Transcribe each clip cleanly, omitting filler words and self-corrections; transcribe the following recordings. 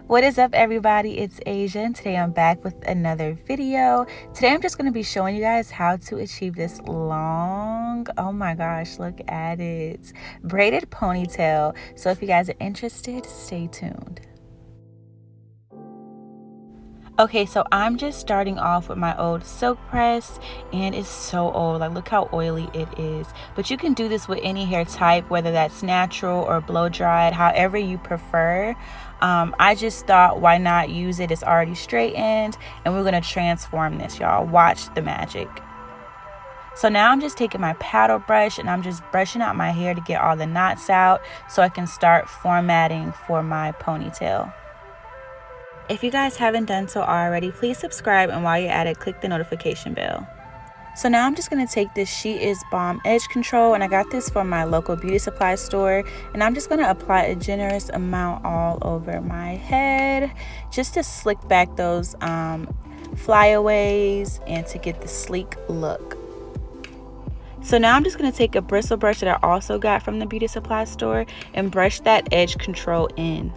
What is up, everybody? It's Asia, and today I'm back with another video. Today I'm just going to be showing you guys how to achieve this long, oh my gosh, look at it, braided ponytail. So if you guys are interested, stay tuned. Okay, so I'm just starting off with my old silk press, and it's so old. Like, look how oily it is. But you can do this with any hair type, whether that's natural or blow dried, however you prefer. I just thought, why not use it? It's already straightened, and we're gonna transform this, y'all. Watch the magic. So now I'm just taking my paddle brush and I'm just brushing out my hair to get all the knots out so I can start formatting for my ponytail. If you guys haven't done so already, please subscribe, and while you're at it, click the notification bell. So now I'm just going to take this She Is Bomb edge control, and I got this from my local beauty supply store, and I'm just going to apply a generous amount all over my head just to slick back those flyaways and to get the sleek look. So now I'm just going to take a bristle brush that I also got from the beauty supply store and brush that edge control in.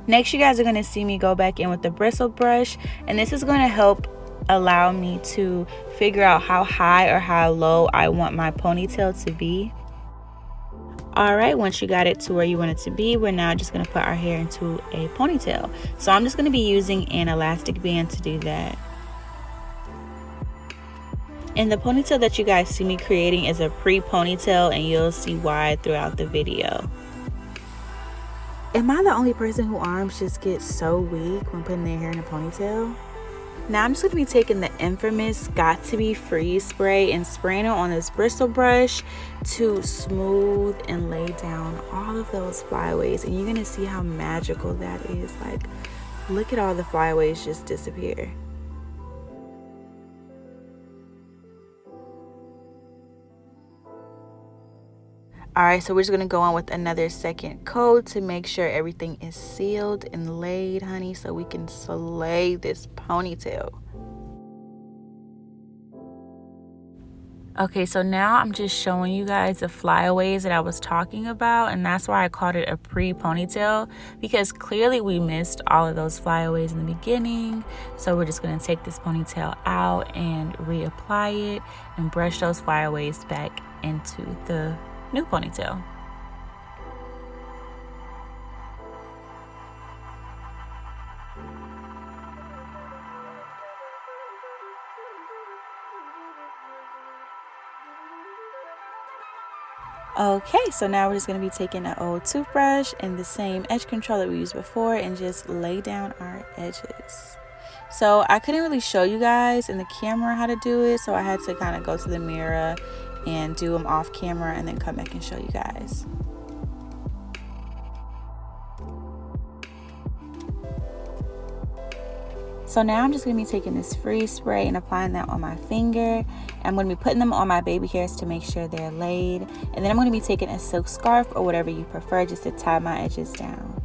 Next, you guys are going to see me go back in with the bristle brush, and this is going to help allow me to figure out how high or how low I want my ponytail to be. Alright, once you got it to where you want it to be, we're now just going to put our hair into a ponytail. So I'm just going to be using an elastic band to do that. And the ponytail that you guys see me creating is a pre-ponytail, and you'll see why throughout the video. Am I the only person whose arms just get so weak when putting their hair in a ponytail? Now I'm just going to be taking the infamous Got To Be Freeze spray and spraying it on this bristle brush to smooth and lay down all of those flyaways. And you're going to see how magical that is. Like, look at all the flyaways just disappear. Alright, so we're just going to go on with another second coat to make sure everything is sealed and laid, honey, so we can slay this ponytail. Okay, so now I'm just showing you guys the flyaways that I was talking about, and that's why I called it a pre-ponytail, because clearly we missed all of those flyaways in the beginning. So we're just going to take this ponytail out and reapply it and brush those flyaways back into the new ponytail. Okay, so now we're just going to be taking an old toothbrush and the same edge control that we used before and just lay down our edges. So I couldn't really show you guys in the camera how to do it, so I had to kind of go to the mirror and do them off camera and then come back and show you guys. So now I'm just going to be taking this freeze spray and applying that on my finger. I'm going to be putting them on my baby hairs to make sure they're laid. And then I'm going to be taking a silk scarf or whatever you prefer just to tie my edges down.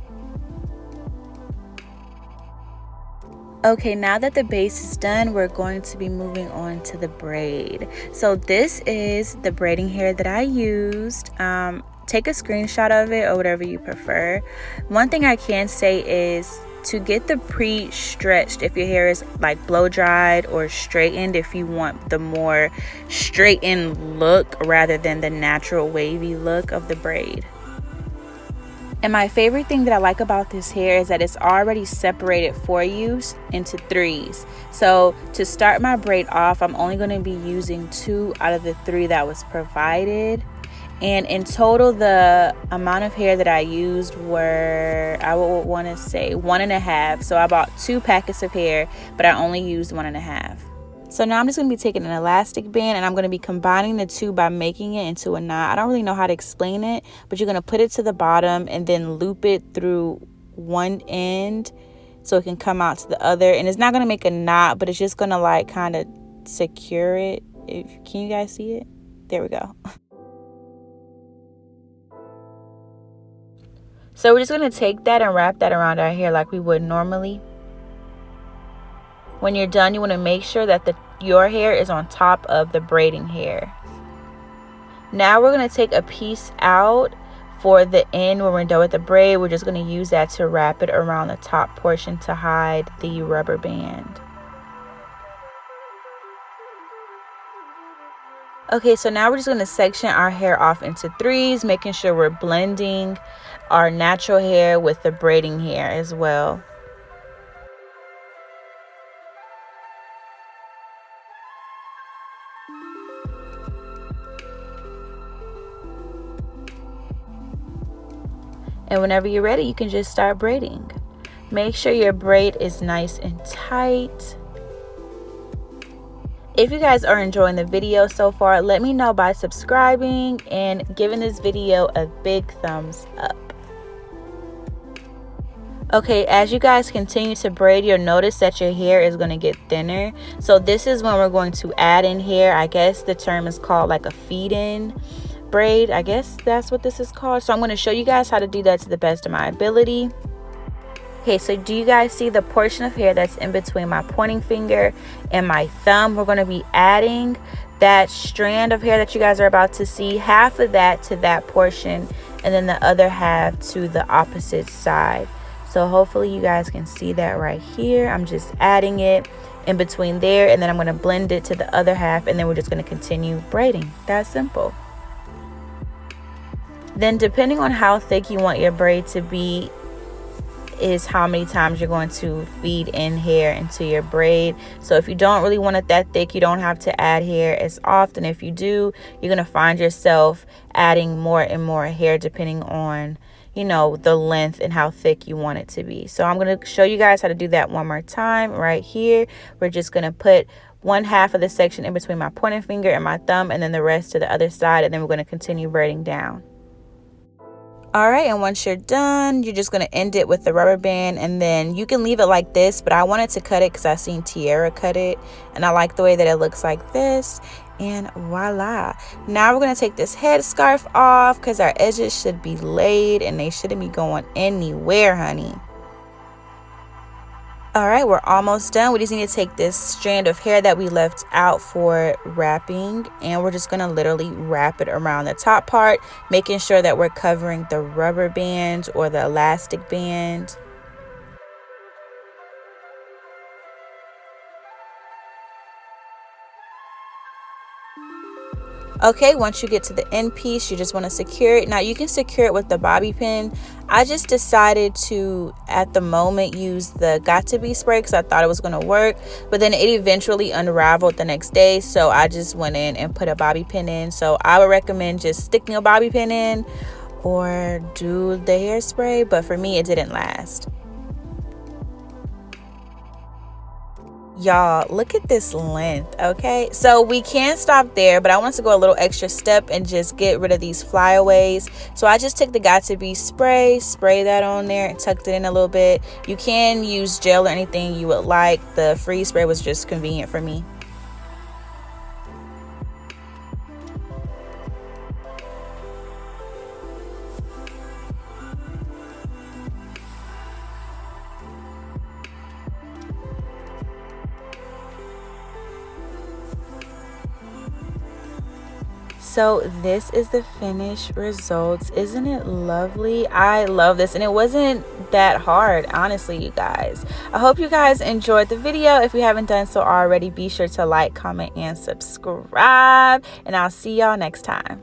Okay, now that the base is done, we're going to be moving on to the braid. So this is the braiding hair that I used. Take a screenshot of it or whatever you prefer. One thing I can say is to get the pre-stretched, if your hair is like blow dried or straightened, if you want the more straightened look rather than the natural wavy look of the braid. And my favorite thing that I like about this hair is that it's already separated for you into threes. So to start my braid off, I'm only going to be using 2 out of the 3 that was provided. And in total, the amount of hair that I used were, I would want to say 1.5. So I bought 2 packets of hair, but I only used 1.5. So now I'm just going to be taking an elastic band and I'm going to be combining the 2 by making it into a knot. I don't really know how to explain it, but you're going to put it to the bottom and then loop it through one end so it can come out to the other. And it's not going to make a knot, but it's just going to like kind of secure it. Can you guys see it? There we go. So we're just going to take that and wrap that around our hair like we would normally. When you're done, you want to make sure that your hair is on top of the braiding hair. Now we're going to take a piece out for the end, when we're done with the braid, we're just going to use that to wrap it around the top portion to hide the rubber band. Okay, so now we're just going to section our hair off into threes, making sure we're blending our natural hair with the braiding hair as well. And whenever you're ready, you can just start braiding. Make sure your braid is nice and tight. If you guys are enjoying the video so far, let me know by subscribing and giving this video a big thumbs up. Okay, as you guys continue to braid, you'll notice that your hair is going to get thinner. So this is when we're going to add in hair. I guess the term is called like a feed-in braid. I guess that's what this is called. So I'm going to show you guys how to do that to the best of my ability. Okay, so do you guys see the portion of hair that's in between my pointing finger and my thumb? We're going to be adding that strand of hair that you guys are about to see, half of that to that portion, and then the other half to the opposite side. So hopefully you guys can see that right here. I'm just adding it in between there, and then I'm going to blend it to the other half, and then we're just going to continue braiding. That's simple. Then depending on how thick you want your braid to be is how many times you're going to feed in hair into your braid. So if you don't really want it that thick, you don't have to add hair as often. If you do, you're going to find yourself adding more and more hair depending on, you know, the length and how thick you want it to be. So I'm going to show you guys how to do that one more time right here. We're just going to put one half of the section in between my pointing finger and my thumb, and then the rest to the other side, and then we're going to continue braiding down. All right, and once you're done, you're just going to end it with the rubber band, and then you can leave it like this, but I wanted to cut it because I seen Tiara cut it, and I like the way that it looks like this. And voila. Now we're going to take this headscarf off because our edges should be laid and they shouldn't be going anywhere, honey. All right, we're almost done. We just need to take this strand of hair that we left out for wrapping, and we're just going to literally wrap it around the top part, making sure that we're covering the rubber band or the elastic band. Okay, once you get to the end piece, you just want to secure it. Now you can secure it with the bobby pin. I just decided to at the moment use the Got To Be spray because I thought it was going to work, but then it eventually unraveled the next day, so I just went in and put a bobby pin in. So I would recommend just sticking a bobby pin in or do the hairspray, but for me it didn't last. Y'all, look at this length. Okay, so we can't stop there, but I want to go a little extra step and just get rid of these flyaways. So I just took the Got To Be spray that on there and tucked it in a little bit. You can use gel or anything you would like. The freeze spray was just convenient for me. So this is the finished results. Isn't it lovely? I love this, and it wasn't that hard, honestly, you guys. I hope you guys enjoyed the video. If you haven't done so already, be sure to like, comment, and subscribe, and I'll see y'all next time.